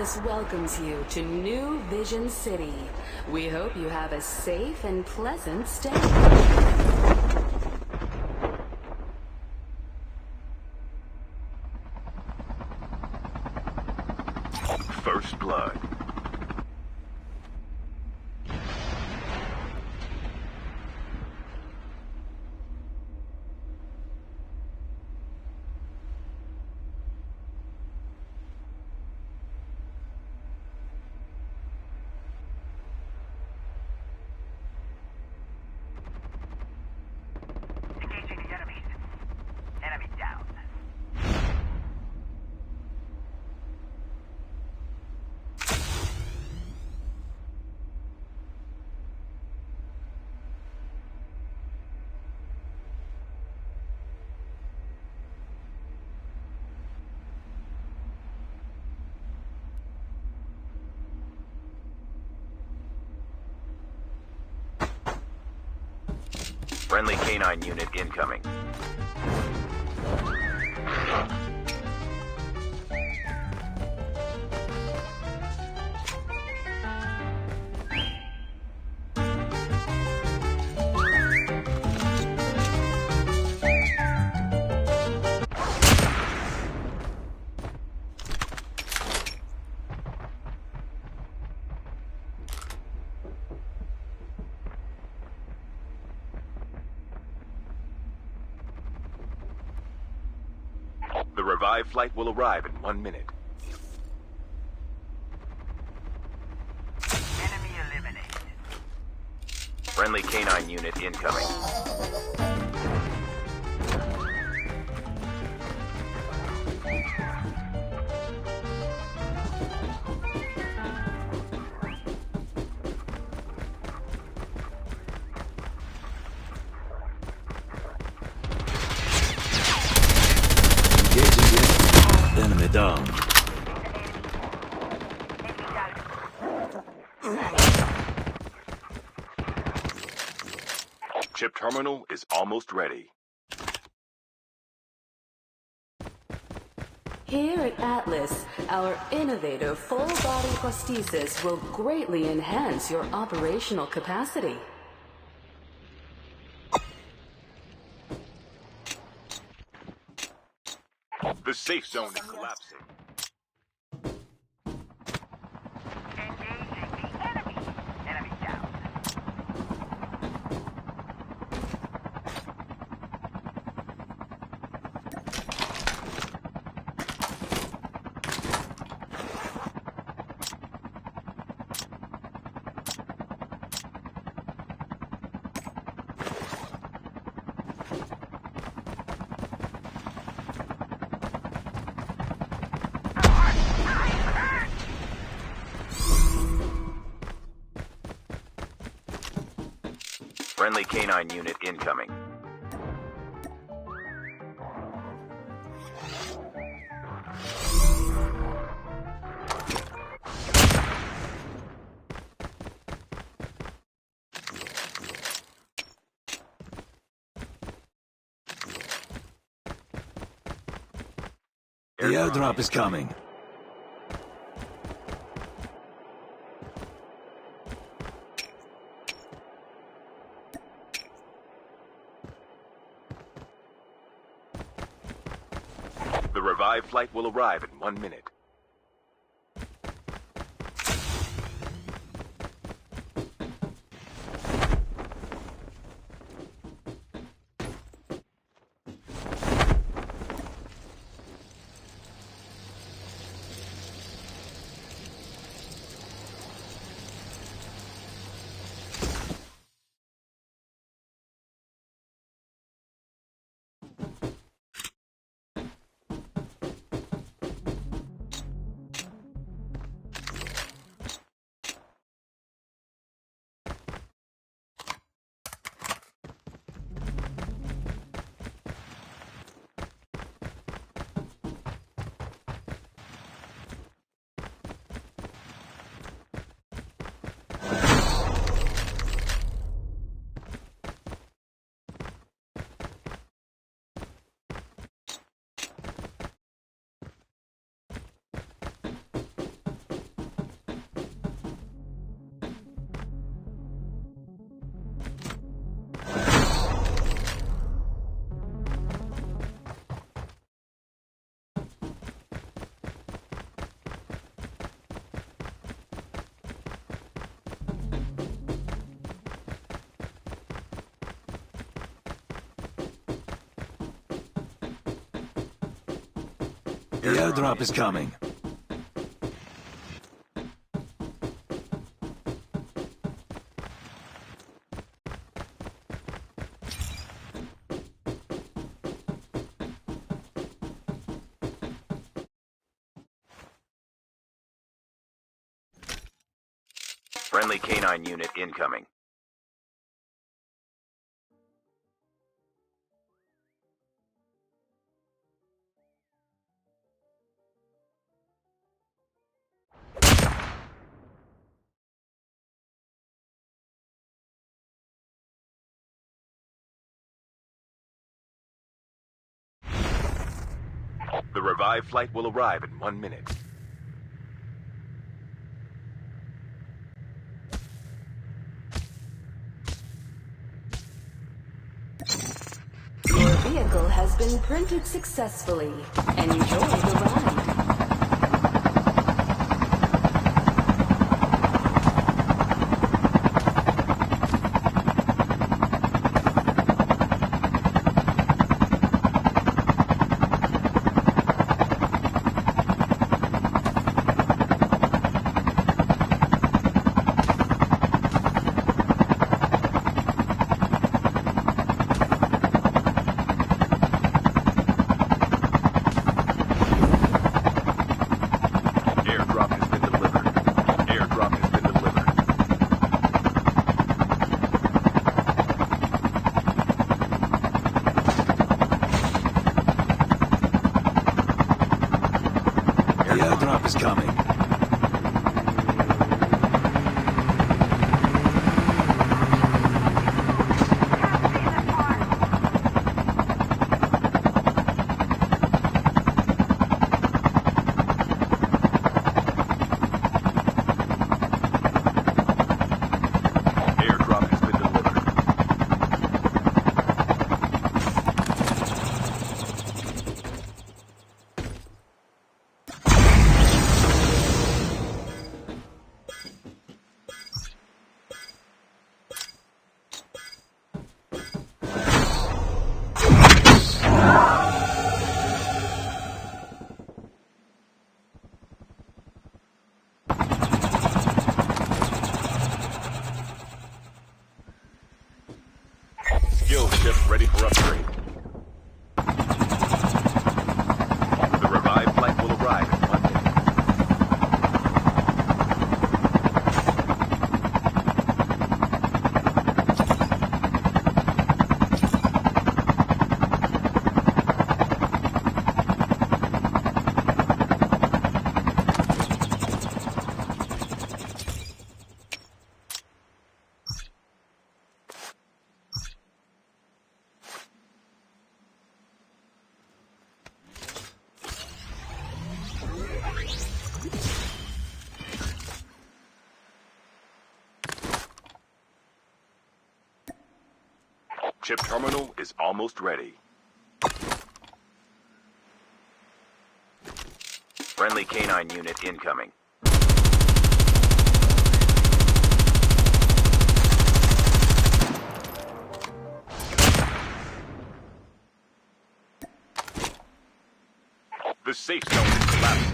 Atlas welcomes you to New Vision City. We hope you have a safe and pleasant stay. First Blood. Engaging the enemies. Enemy down. Friendly canine unit incoming. The revived flight will arrive in 1 minute. Enemy eliminated. Friendly canine unit incoming. Enemy down. Chip terminal is almost ready. Here at Atlas, our innovative full-body prosthesis will greatly enhance your operational capacity. The safe zone is collapsing. Engaging the enemy. Enemy down. Friendly canine unit incoming. The airdrop is coming. The revived flight will arrive in 1 minute. The airdrop is coming. Friendly canine unit incoming. The revived flight will arrive in 1 minute. Your vehicle has been printed successfully. Enjoy the ride. Airdrop has been delivered. Airdrop has been delivered. The airdrop is coming. Airdrop has been delivered. Skill ship ready for upgrade. The revived flight will arrive in 1 minute. Chip terminal is almost ready. Friendly canine unit incoming. The safe zone is collapsing.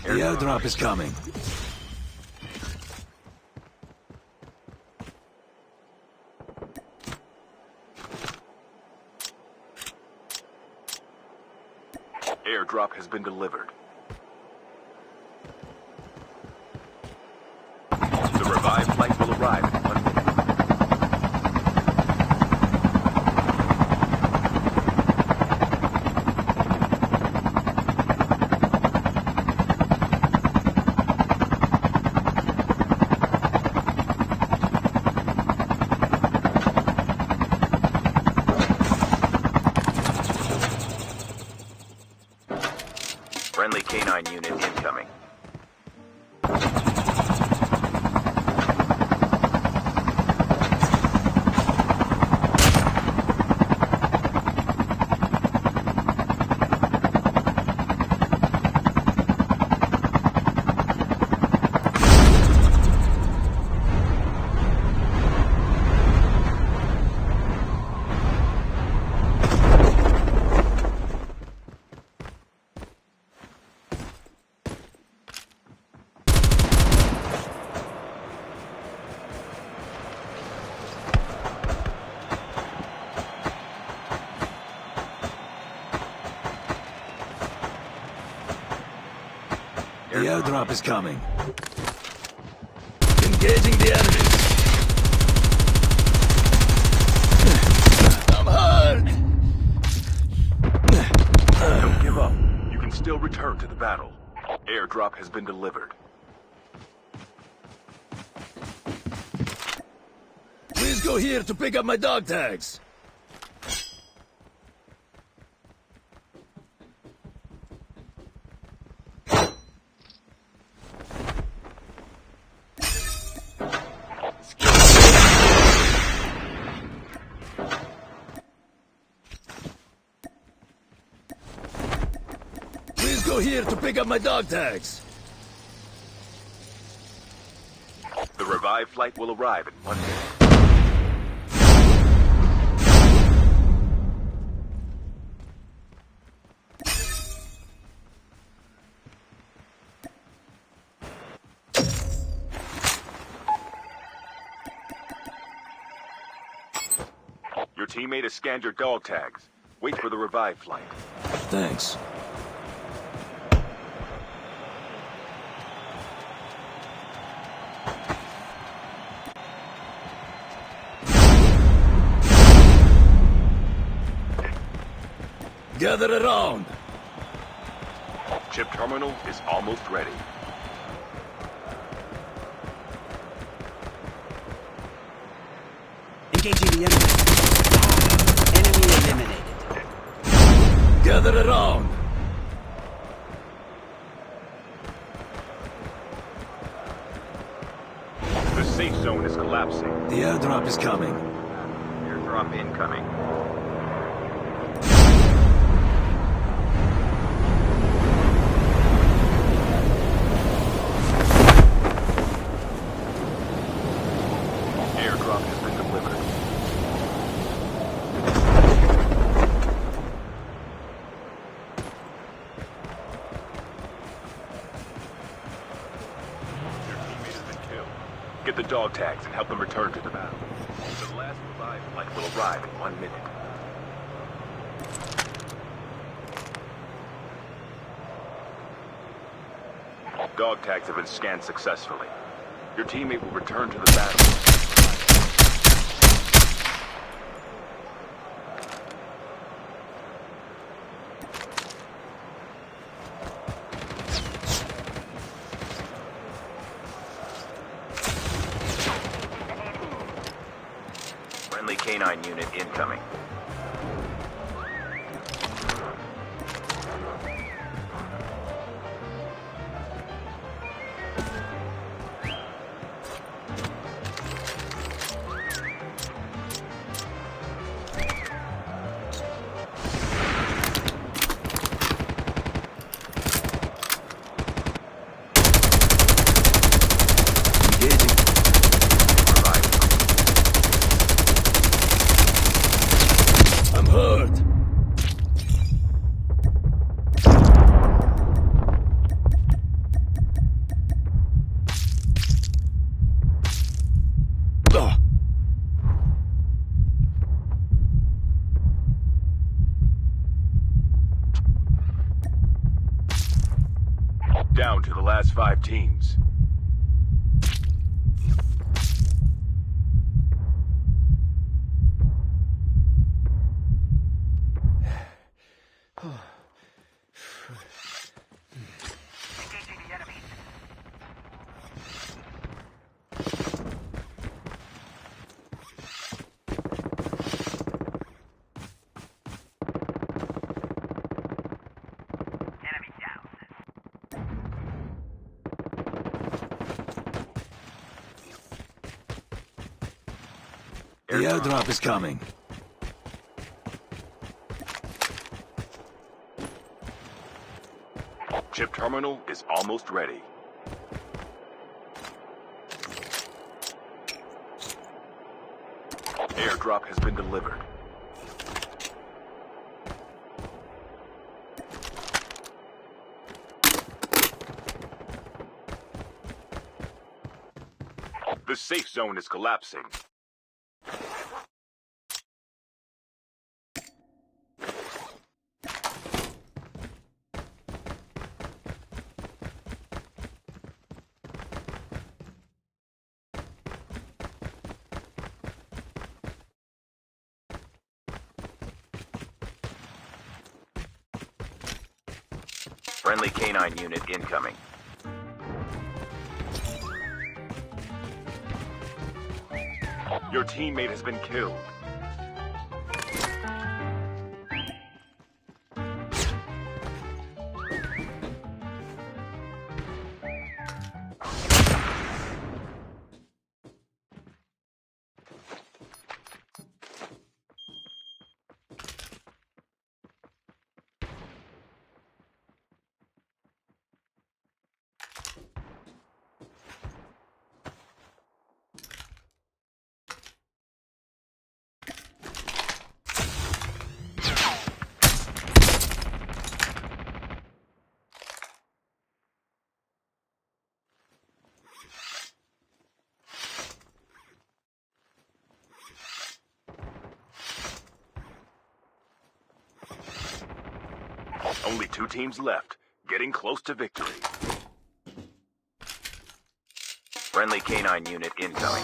The airdrop is coming. Airdrop has been delivered. The revived flight will arrive in 1 minute. unit incoming. The airdrop is coming. Engaging the enemies. I'm hurt! Don't give up. You can still return to the battle. Airdrop has been delivered. Please go here to pick up my dog tags. Please go here to pick up my dog tags. The revived flight will arrive in 1 minute. Your teammate has scanned your dog tags. Wait for the revived flight. Thanks. Gather around. Chip terminal is almost ready. Engaging the enemy. Enemy eliminated. Gather around. The safe zone is collapsing. The airdrop is coming. Airdrop incoming. Airdrop has been delivered. Your teammate has been killed. Get the dog tags and help them return to the battle. The last revived flight will arrive in 1 minute. Dog tags have been scanned successfully. Your teammate will return to the battle. Friendly canine unit incoming. Engaging. I'm hurt. Ah. Down to the last 5 teams. Engaging the enemies. Enemy down. The airdrop is coming. Chip terminal is almost ready. Airdrop has been delivered. The safe zone is collapsing. Friendly canine unit incoming. Your teammate has been killed. Only 2 teams left, getting close to victory. Friendly canine unit incoming.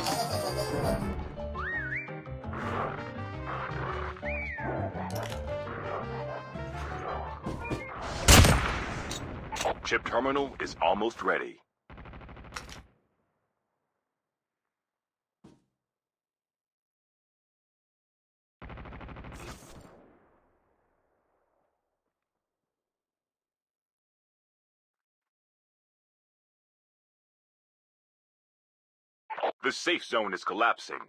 Chip terminal is almost ready. The safe zone is collapsing.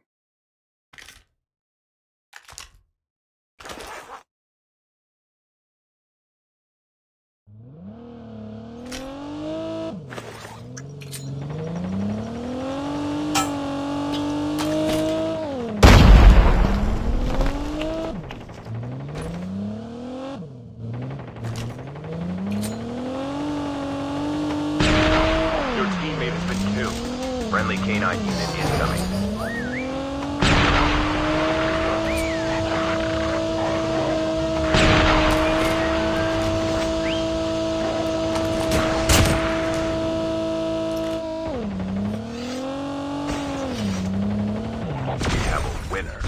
Your teammate has been killed. Friendly canine unit incoming. We have a winner.